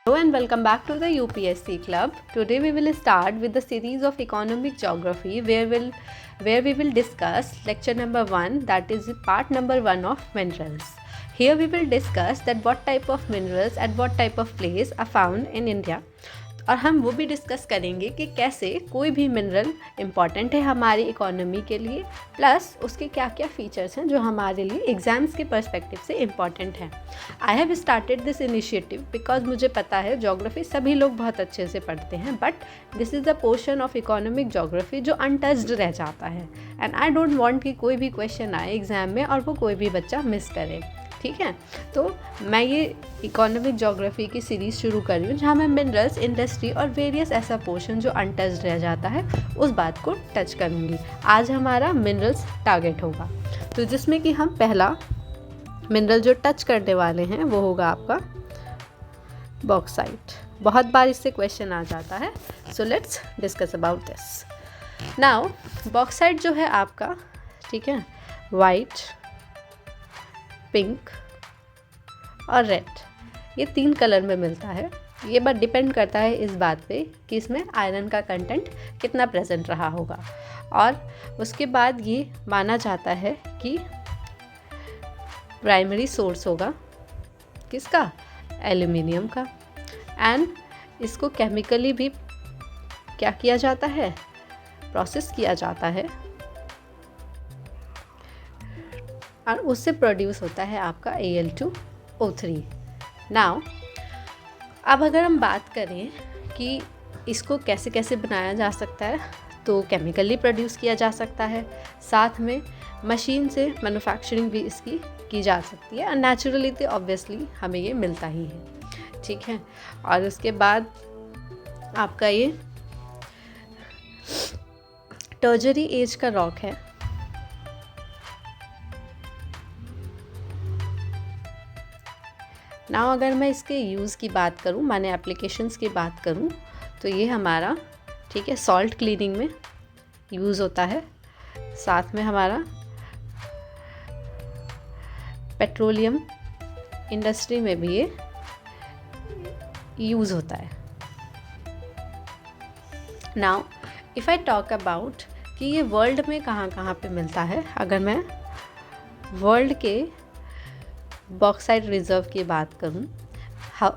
Hello and welcome back to the UPSC Club. Today we will start with the series of economic geography where we will discuss lecture number 1, that is part number 1 of minerals. Here we will discuss that what type of minerals at what type of place are found in India. और हम वो भी discuss करेंगे कि कैसे कोई भी mineral important है हमारी इकोनॉमी के लिए, प्लस उसके क्या क्या फीचर्स हैं जो हमारे लिए एग्ज़ाम्स के पर्सपेक्टिव से इम्पॉर्टेंट हैं. I have started this initiative because मुझे पता है ज्योग्राफी सभी लोग बहुत अच्छे से पढ़ते हैं, but this is the portion of economic geography जो अनटच्ड रह जाता है. एंड आई डोंट वांट कि कोई भी क्वेश्चन आए एग्ज़ाम में और वो कोई भी बच्चा मिस करे. ठीक है, तो मैं ये इकोनॉमिक ज्योग्राफी की सीरीज़ शुरू कर रही हूँ जहाँ मैं मिनरल्स, इंडस्ट्री और वेरियस ऐसा पोर्शन जो अनटच्ड रह जाता है उस बात को टच करूँगी. आज हमारा मिनरल्स टारगेट होगा, तो जिसमें कि हम पहला मिनरल जो टच करने वाले हैं वो होगा आपका बॉक्साइट. बहुत बार इससे क्वेश्चन आ जाता है, so let's discuss about this. Now bauxite जो है आपका, ठीक है, वाइट, पिंक और रेड, ये 3 कलर में मिलता है. ये बात डिपेंड करता है इस बात पे कि इसमें आयरन का कंटेंट कितना प्रेजेंट रहा होगा. और उसके बाद ये माना जाता है कि प्राइमरी सोर्स होगा किसका, एल्युमिनियम का. एंड इसको केमिकली भी क्या किया जाता है, प्रोसेस किया जाता है और उससे प्रोड्यूस होता है आपका Al2O3. नाउ अब अगर हम बात करें कि इसको कैसे कैसे बनाया जा सकता है, तो केमिकली प्रोड्यूस किया जा सकता है, साथ में मशीन से मैन्युफैक्चरिंग भी इसकी की जा सकती है, और नेचुरली तो ऑब्वियसली हमें ये मिलता ही है. ठीक है, और उसके बाद आपका ये टर्जरी एज का रॉक है. नाउ अगर मैं इसके यूज़ की बात करूँ, माने एप्लीकेशंस की बात करूँ, तो ये हमारा, ठीक है, सॉल्ट क्लीनिंग में यूज़ होता है. साथ में हमारा पेट्रोलियम इंडस्ट्री में भी ये यूज़ होता है. Now if I talk about कि ये वर्ल्ड में कहाँ कहाँ पे मिलता है, अगर मैं वर्ल्ड के बॉक्साइट रिज़र्व की बात करूं,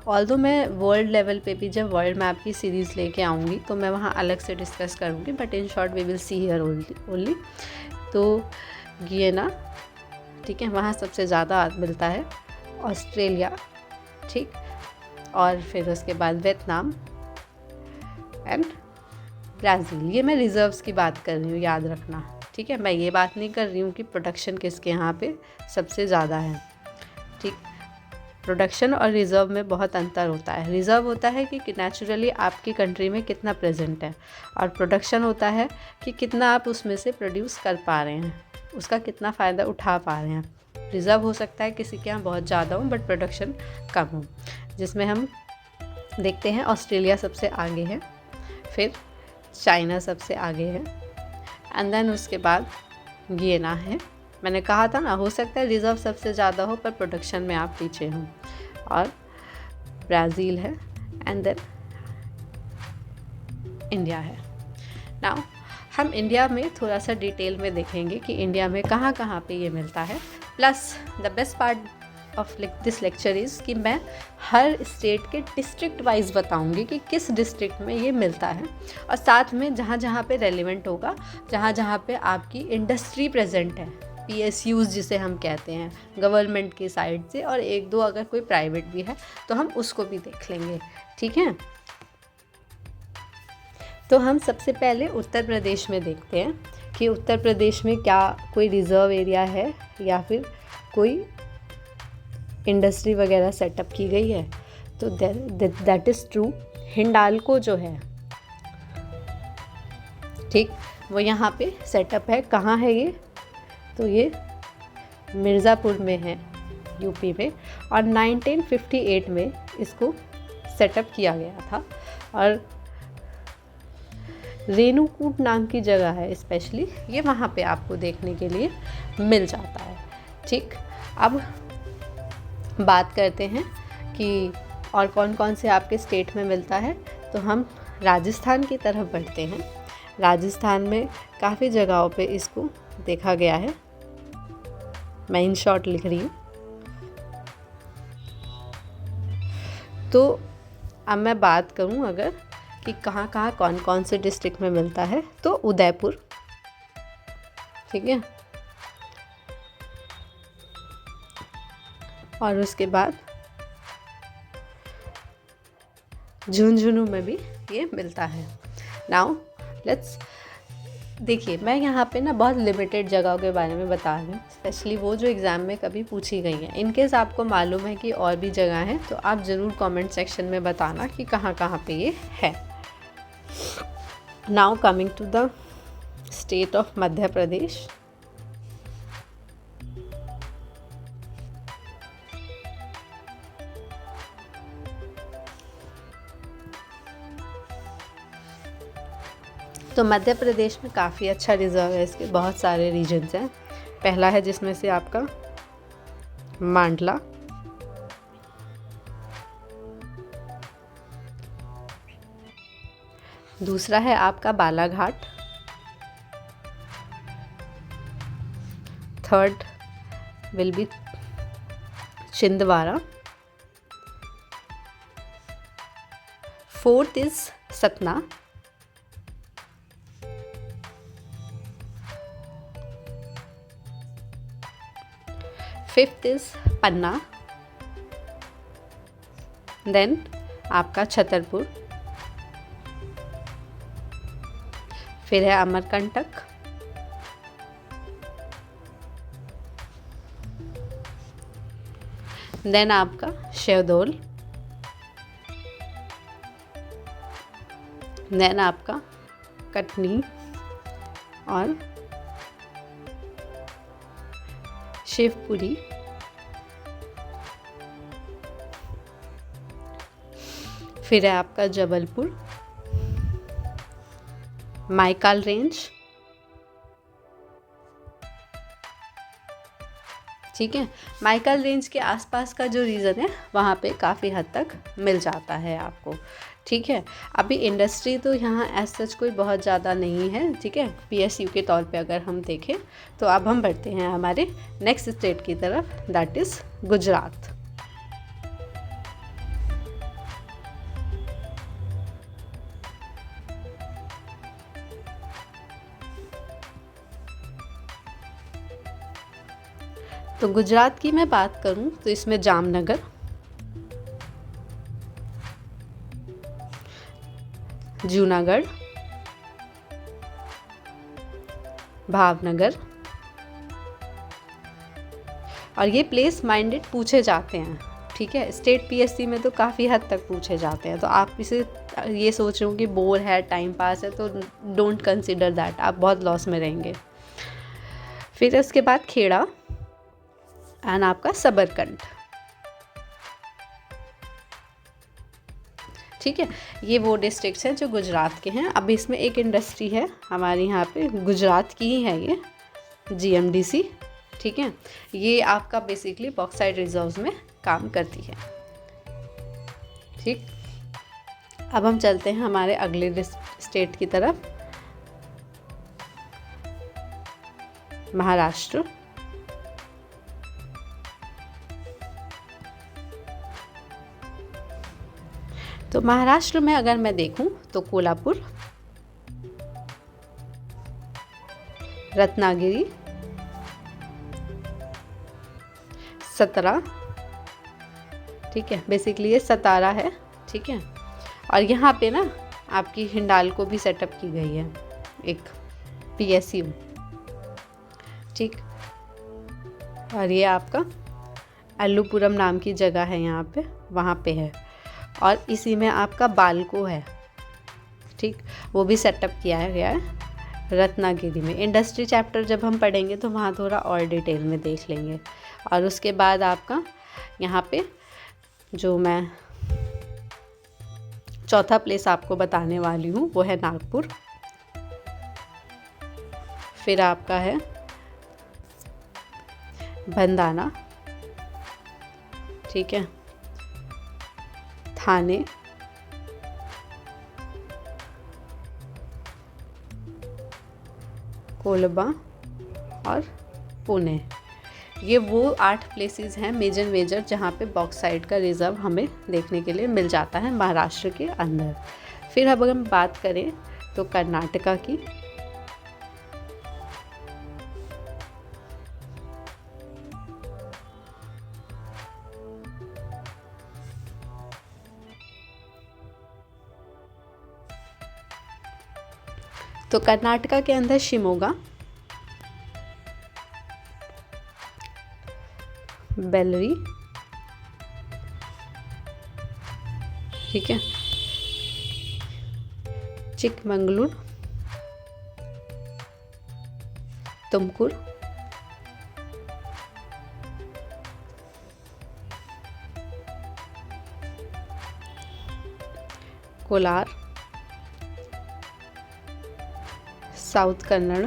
ऑल्दो मैं वर्ल्ड लेवल पे भी जब वर्ल्ड मैप की सीरीज़ लेके आऊँगी तो मैं वहाँ अलग से डिस्कस करूँगी, but in short we will see here only. तो गियना, ठीक है, वहाँ सबसे ज़्यादा मिलता है. ऑस्ट्रेलिया, ठीक, और फिर उसके बाद वियतनाम एंड ब्राज़ील. ये मैं रिज़र्व्स की बात कर रही हूँ, याद रखना. ठीक है, मैं ये बात नहीं कर रही हूँ कि प्रोडक्शन किसके यहाँ पे सबसे ज़्यादा है. ठीक, प्रोडक्शन और रिज़र्व में बहुत अंतर होता है. रिज़र्व होता है कि नेचुरली आपकी कंट्री में कितना प्रेजेंट है, और प्रोडक्शन होता है कि कितना आप उसमें से प्रोड्यूस कर पा रहे हैं, उसका कितना फ़ायदा उठा पा रहे हैं. रिज़र्व हो सकता है किसी के यहाँ बहुत ज़्यादा हो बट प्रोडक्शन कम हो, जिसमें हम देखते हैं ऑस्ट्रेलिया सबसे आगे है, फिर चाइना सबसे आगे है, एंड देन उसके बाद गियना है. मैंने कहा था ना, हो सकता है रिज़र्व सबसे ज़्यादा हो पर प्रोडक्शन में आप पीछे हों, और ब्राज़ील है, एंड देन इंडिया है. नाउ हम इंडिया में थोड़ा सा डिटेल में देखेंगे कि इंडिया में कहाँ कहाँ पे ये मिलता है. Plus the best part of this lecture is कि मैं हर स्टेट के डिस्ट्रिक्ट वाइज बताऊंगी कि किस डिस्ट्रिक्ट में ये मिलता है, और साथ में जहाँ जहाँ पे रेलिवेंट होगा, जहाँ जहाँ पे आपकी इंडस्ट्री प्रेजेंट है, PSUs जिसे हम कहते हैं गवर्नमेंट की साइड से, और 1-2 अगर कोई प्राइवेट भी है तो हम उसको भी देख लेंगे. ठीक है, तो हम सबसे पहले उत्तर प्रदेश में देखते हैं कि उत्तर प्रदेश में क्या कोई रिज़र्व एरिया है या फिर कोई इंडस्ट्री वगैरह सेटअप की गई है. तो दैट इज़ ट्रू. हिंडाल्को जो है, ठीक, वो यहाँ पे सेटअप है. कहाँ है ये, तो ये मिर्ज़ापुर में है, यूपी में, और 1958 में इसको सेटअप किया गया था. और रेणुकूट नाम की जगह है स्पेशली, ये वहाँ पे आपको देखने के लिए मिल जाता है. ठीक, अब बात करते हैं कि और कौन कौन से आपके स्टेट में मिलता है, तो हम राजस्थान की तरफ बढ़ते हैं। राजस्थान में काफ़ी जगहों पे इसको देखा गया है। मैं इन शॉर्ट लिख रही हूँ। तो अब मैं बात करूँ अगर कि कहाँ कहाँ कौन कौन से डिस्ट्रिक्ट में मिलता है, तो उदयपुर, ठीक है, और उसके बाद झुंझुनू में भी ये मिलता है। नाउ लेट्स देखिए, मैं यहाँ पे ना बहुत लिमिटेड जगहों के बारे में बता रही हूँ, स्पेशली वो जो एग्ज़ाम में कभी पूछी गई हैं। इनकेस आपको मालूम है कि और भी जगह हैं तो आप ज़रूर कमेंट सेक्शन में बताना कि कहाँ कहाँ पे ये है। Now coming to the state of Madhya Pradesh. तो मध्य प्रदेश में काफ़ी अच्छा रिजर्व है, इसके बहुत सारे रीजन्स हैं। पहला है जिसमें से आपका मांडला, दूसरा है आपका Balaghat, third will be Chhindwara, fourth is Satna, fifth is Panna, then आपका छतरपुर, फिर है अमरकंटक, देन आपका शेवदोल, देन आपका कटनी और शिवपुरी, फिर है आपका जबलपुर, माइकाल रेंज, ठीक है। माइकाल रेंज के आसपास का जो रीजन है वहाँ पे काफ़ी हद तक मिल जाता है आपको, ठीक है। अभी इंडस्ट्री तो यहाँ एज सच कोई बहुत ज़्यादा नहीं है, ठीक है, PSU के तौर पे अगर हम देखें तो। अब हम बढ़ते हैं हमारे नेक्स्ट स्टेट की तरफ, दैट इज़ गुजरात। तो गुजरात की मैं बात करूं तो इसमें जामनगर, जूनागढ़, भावनगर, और ये प्लेस माइंडेड पूछे जाते हैं, ठीक है। स्टेट PSC में तो काफ़ी हद तक पूछे जाते हैं, तो आप इसे ये सोच रहे हो कि बोर है, टाइम पास है, तो डोंट कंसिडर दैट, आप बहुत लॉस में रहेंगे। फिर उसके बाद खेड़ा एंड आपका सबरकंठ, ठीक है। ये वो डिस्ट्रिक्ट्स हैं जो गुजरात के हैं। अब इसमें एक इंडस्ट्री है हमारे यहाँ पे, गुजरात की ही है ये, GMDC, ठीक है। ये आपका बेसिकली बॉक्साइट रिजर्व्स में काम करती है, ठीक। अब हम चलते हैं हमारे अगले स्टेट की तरफ, महाराष्ट्र। तो महाराष्ट्र में अगर मैं देखूं तो कोल्हापुर, रत्नागिरी, सतारा, ठीक है, बेसिकली ये सतारा है, ठीक है। और यहाँ पे ना आपकी हिंडाल्को भी सेटअप की गई है, एक PSU, ठीक। और ये आपका अल्लूपुरम नाम की जगह है यहाँ पे, वहाँ पे है। और इसी में आपका बाल्को है, ठीक, वो भी सेटअप किया गया है रत्नागिरी में। इंडस्ट्री चैप्टर जब हम पढ़ेंगे तो वहाँ थोड़ा और डिटेल में देख लेंगे। और उसके बाद आपका यहाँ पे जो मैं चौथा प्लेस आपको बताने वाली हूँ वो है नागपुर, फिर आपका है भंडाना, ठीक है, थाने, कोलबा और पुणे। ये वो 8 प्लेसेस हैं मेजर जहाँ पे बॉक्साइट का रिज़र्व हमें देखने के लिए मिल जाता है महाराष्ट्र के अंदर। फिर अब अगर हम बात करें तो कर्नाटका की, तो कर्नाटका के अंदर शिमोगा, बेल्लरी, ठीक है, चिकमंगलुरु, तुमकुर, कोलार, साउथ कन्नड़,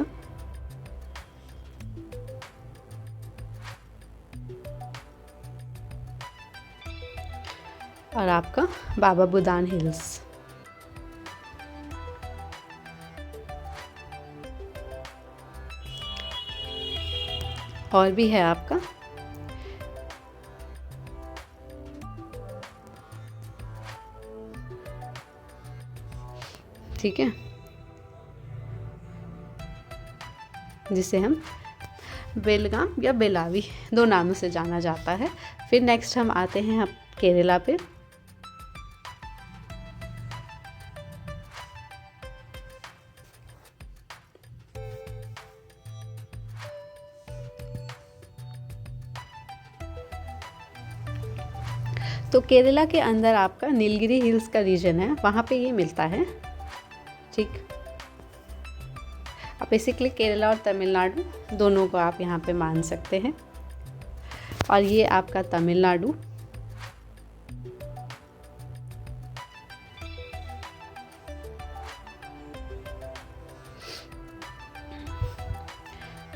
और आपका बाबा बुदान हिल्स। और भी है आपका ठीक है, जिसे हम बेलगाम या बेलावी 2 नामों से जाना जाता है। फिर नेक्स्ट हम आते हैं अब केरला पे। तो केरला के अंदर आपका नीलगिरी हिल्स का रीजन है, वहाँ पे ये मिलता है, ठीक। अब बेसिकली केरला और तमिलनाडु दोनों को आप यहाँ पे मान सकते हैं। और ये आपका तमिलनाडु,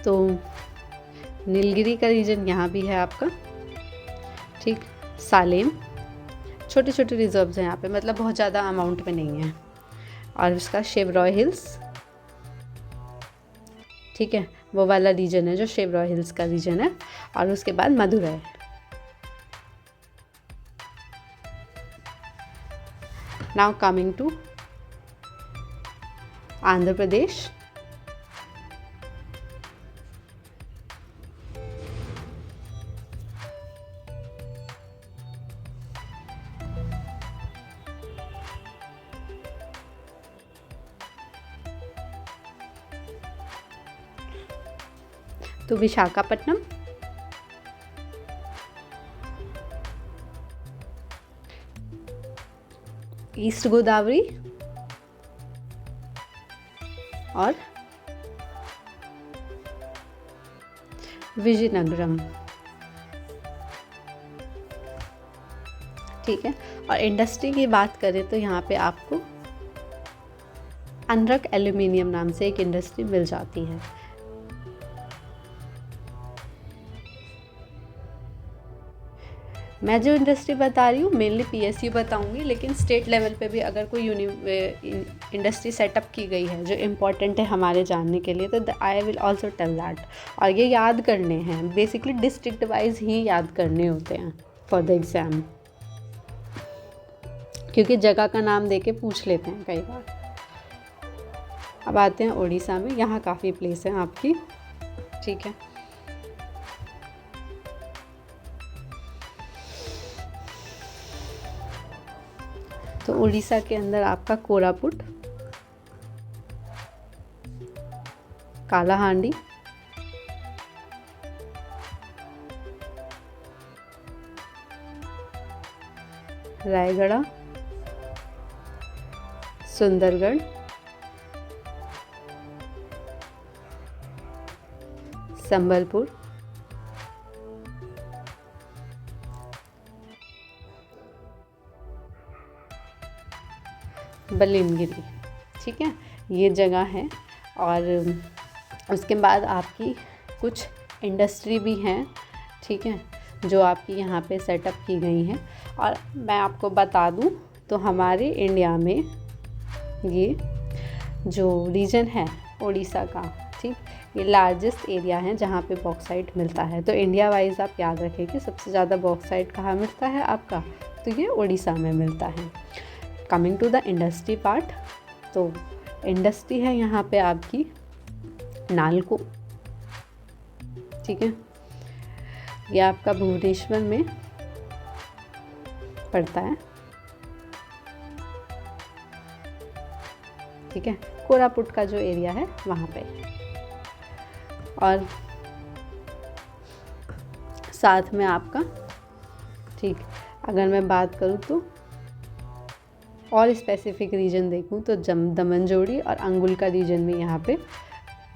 तो नीलगिरी का रीजन यहाँ भी है आपका, ठीक। सालेम, छोटे छोटे रिजर्व्स हैं यहाँ पे, मतलब बहुत ज़्यादा अमाउंट में नहीं है। और उसका शेवरॉय हिल्स, ठीक है, वो वाला रीजन है जो शेवरॉय हिल्स का रीजन है। और उसके बाद Madurai. Now coming to Andhra Pradesh, तो विशाखापट्टनम, ईस्ट गोदावरी और विजयनगरम, ठीक है। और इंडस्ट्री की बात करें तो यहाँ पे आपको अनरक एल्यूमिनियम नाम से एक इंडस्ट्री मिल जाती है। मैं जो इंडस्ट्री बता रही हूँ मेनली पीएसयू बताऊंगी, लेकिन स्टेट लेवल पे भी अगर कोई इंडस्ट्री सेटअप की गई है जो इम्पॉर्टेंट है हमारे जानने के लिए, तो I will also tell that. और ये याद करने हैं, बेसिकली डिस्ट्रिक्ट वाइज ही याद करने होते हैं फॉर द एग्ज़ाम, क्योंकि जगह का नाम दे के पूछ लेते हैं कई बार। अब आते हैं उड़ीसा में, यहाँ काफ़ी प्लेस हैं आपकी, ठीक है। तो उड़ीसा के अंदर आपका कोरापुट, कालाहांडी, रायगढ़, सुंदरगढ़, संबलपुर, बलिनगिरी, ठीक है, ये जगह है। और उसके बाद आपकी कुछ इंडस्ट्री भी हैं, ठीक है, जो आपकी यहाँ पे सेटअप की गई हैं। और मैं आपको बता दूं तो हमारे इंडिया में ये जो रीजन है उड़ीसा का, ठीक, ये लार्जेस्ट एरिया है जहाँ पे बॉक्साइट मिलता है। तो इंडिया वाइज आप याद रखें कि सबसे ज़्यादा बॉक्साइट कहाँ मिलता है आपका, तो ये उड़ीसा में मिलता है। Coming to the industry part, तो इंडस्ट्री है यहाँ पे आपकी नालको, ठीक है, ये आपका भुवनेश्वर में पड़ता है, ठीक है, कोरापुट का जो एरिया है वहाँ पे। और साथ में आपका, ठीक, अगर मैं बात करूँ तो और स्पेसिफिक रीजन देखूँ तो दमन जोड़ी और अंगुल का रीजन भी यहाँ पे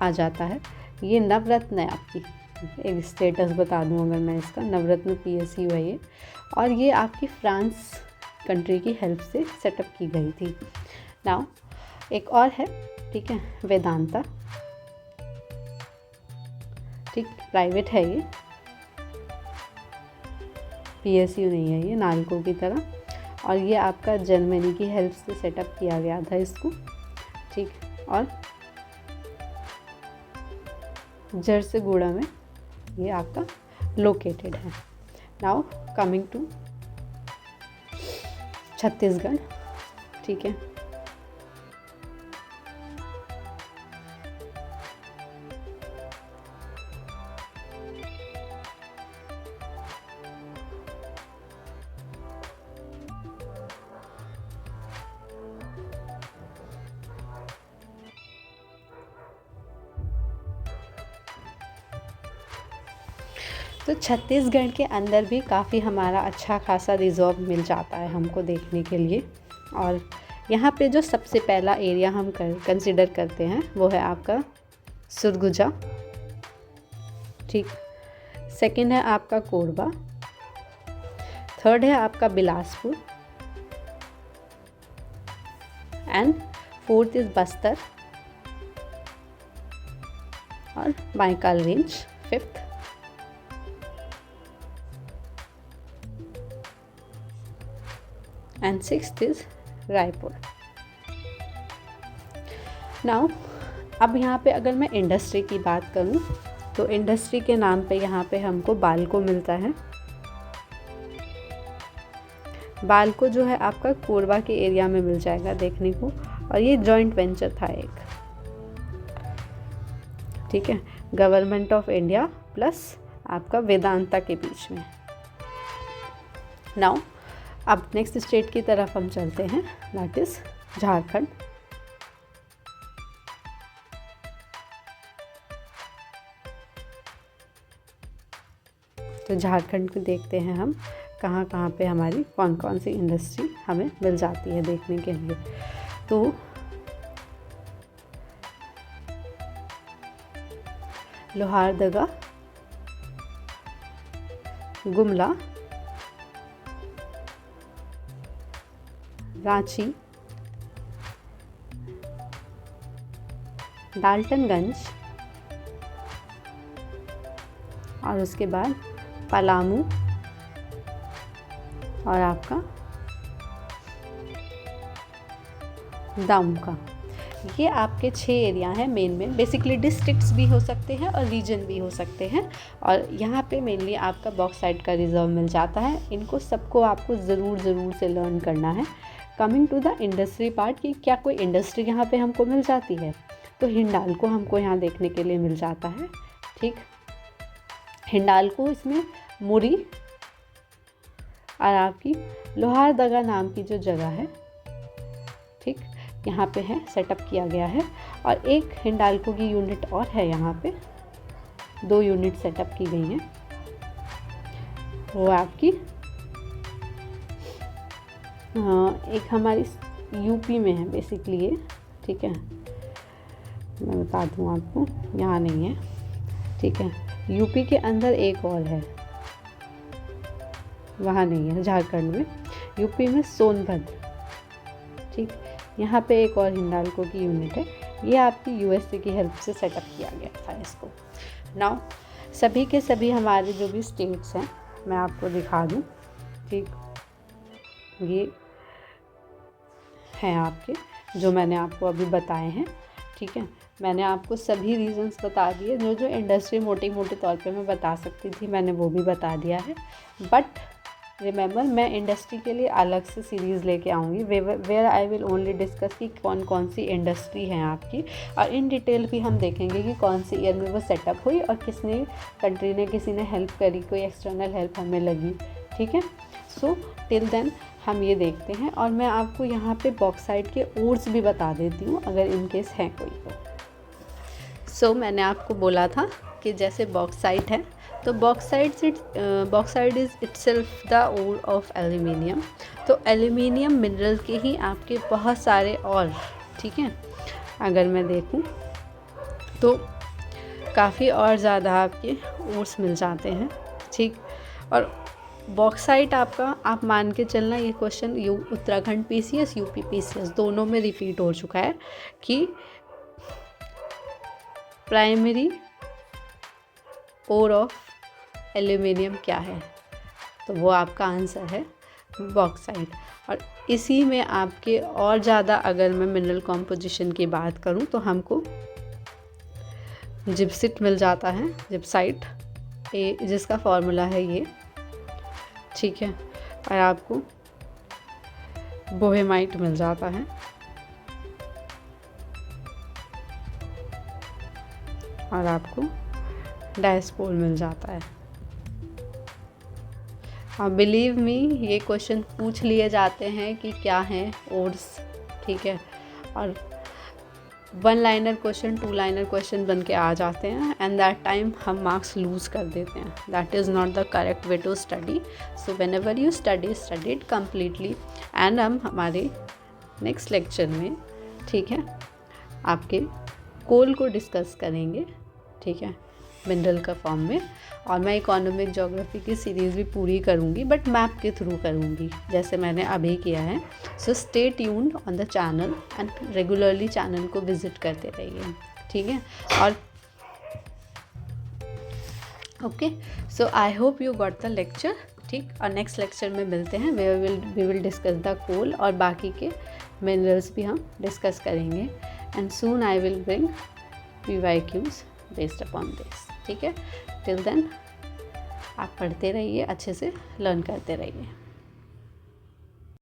आ जाता है। ये नवरत्न है आपकी, एक स्टेटस बता दूँ अगर मैं इसका, नवरत्न PSU है ये, और ये आपकी फ्रांस कंट्री की हेल्प से सेटअप की गई थी। नाउ एक और है, ठीक है, वेदांता, ठीक, प्राइवेट है ये, PSU नहीं है ये नालको की तरह, और ये आपका जर्मनी की हेल्प से सेटअप किया गया था इसको, ठीक, और झरसुगुड़ा में ये आपका लोकेटेड है। नाउ कमिंग टू छत्तीसगढ़, ठीक है, तो छत्तीसगढ़ के अंदर भी काफ़ी हमारा अच्छा खासा रिजर्व मिल जाता है हमको देखने के लिए। और यहाँ पे जो सबसे पहला एरिया हम कंसिडर करते हैं वो है आपका सुरगुजा, ठीक, सेकंड है आपका कोरबा, थर्ड है आपका Bilaspur, and fourth is Bastar और Maikal range fifth, and sixth is Raipur. Now अब यहाँ पे अगर मैं इंडस्ट्री की बात करूँ तो इंडस्ट्री के नाम पे यहाँ पे हमको बालको मिलता है। बालको जो है आपका कोरबा के एरिया में मिल जाएगा देखने को, और ये जॉइंट वेंचर था एक, ठीक है, गवर्नमेंट ऑफ इंडिया प्लस आपका वेदांता के बीच में। नाउ अब नेक्स्ट स्टेट की तरफ हम चलते हैं, दैट इज़ झारखंड। तो झारखंड को देखते हैं हम कहाँ कहाँ पे हमारी कौन कौन सी इंडस्ट्री हमें मिल जाती है देखने के लिए। तो लोहारदगा, गुमला, रांची, डाल्टनगंज, और उसके बाद पलामू, और आपका दामुका। ये आपके 6 एरिया हैं मेन। बेसिकली डिस्ट्रिक्ट्स भी हो सकते हैं और रीजन भी हो सकते हैं, और यहाँ पे मेनली आपका बॉक्साइट का रिजर्व मिल जाता है। इनको सबको आपको ज़रूर से लर्न करना है। Coming to the industry part, कि क्या कोई इंडस्ट्री यहाँ पे हमको मिल जाती है, तो हिंडाल्को हमको यहाँ देखने के लिए मिल जाता है, ठीक। हिंडाल्को इसमें मुरी और आपकी लोहारदगा नाम की जो जगह है, ठीक, यहाँ पे है, सेटअप किया गया है। और एक हिंडाल्को की यूनिट और है यहाँ पे, 2 यूनिट सेटअप की गई हैं, वो आपकी एक हमारी यूपी में है बेसिकली ये, ठीक है, मैं बता दूँ आपको, यहाँ नहीं है, ठीक है। यूपी के अंदर एक और है, वहाँ नहीं है, झारखंड में, यूपी में सोनभद्र, ठीक, यहाँ पे एक और हिंडाल्को की यूनिट है। ये आपकी यूएसए की हेल्प से सेटअप किया गया था इसको। नाउ सभी के सभी हमारे जो भी स्टेट्स हैं मैं आपको दिखा दूँ, ठीक, ये हैं आपके, जो मैंने आपको अभी बताए हैं, ठीक है। मैंने आपको सभी रीजंस बता दिए, जो जो इंडस्ट्री मोटे तौर पे मैं बता सकती थी मैंने वो भी बता दिया है। बट रिमेंबर, मैं इंडस्ट्री के लिए अलग से सीरीज़ लेके आऊँगी where I will only discuss कि कौन कौन सी इंडस्ट्री है आपकी, और इन डिटेल भी हम देखेंगे कि कौन सी ईयर में वो सेटअप हुई और किसने कंट्री ने किसी ने हेल्प करी, कोई एक्सटर्नल हेल्प हमें लगी, ठीक है। सो टिल देन हम ये देखते हैं, और मैं आपको यहाँ पे बॉक्साइट के ओर्स भी बता देती हूँ अगर इन केस है कोई तो। सो मैंने आपको बोला था कि जैसे बॉक्साइट है तो bauxite is itself the ore of aluminium. तो एल्यूमिनियम मिनरल के ही आपके बहुत सारे और, ठीक है, अगर मैं देखूं तो काफ़ी और ज़्यादा आपके ओर्स मिल जाते हैं, ठीक। और बॉक्साइट आपका, आप मान के चलना, ये question Uttarakhand PCS UP PCS दोनों में रिपीट हो चुका है कि प्राइमरी ओर ऑफ एल्यूमिनियम क्या है, तो वो आपका आंसर है बॉक्साइट। और इसी में आपके और ज़्यादा अगर मैं मिनरल कॉम्पोजिशन की बात करूं तो हमको जिप्सिट मिल जाता है, जिप्साइट जिसका फॉर्मूला है ये, ठीक है। और आपको बोहेमाइट मिल जाता है, और आपको डायस्पोल मिल जाता है। हाँ, बिलीव मी, ये क्वेश्चन पूछ लिए जाते हैं कि क्या हैं ओर्स, ठीक है। और 1 लाइनर क्वेश्चन 2 लाइनर क्वेश्चन बन के आ जाते हैं, एंड दैट टाइम हम मार्क्स लूज़ कर देते हैं। That is not the correct way to study. So whenever you study it completely. And हम हमारे नेक्स्ट लेक्चर में, ठीक है, आपके कोल को डिस्कस करेंगे, ठीक है, मिनरल का फॉर्म में। और मैं इकोनॉमिक ज्योग्राफी की सीरीज़ भी पूरी करूँगी, बट मैप के थ्रू करूँगी जैसे मैंने अभी किया है। So stay tuned on the channel and regularly channel को विजिट करते रहिए, ठीक है। और okay, so I hope you got the lecture, ठीक। और नेक्स्ट लेक्चर में मिलते हैं, we will discuss the coal, और बाकी के मिनरल्स भी हम डिस्कस करेंगे। And soon I will bring PYQs based upon this, ठीक है। टिल देन आप पढ़ते रहिए, अच्छे से लर्न करते रहिए।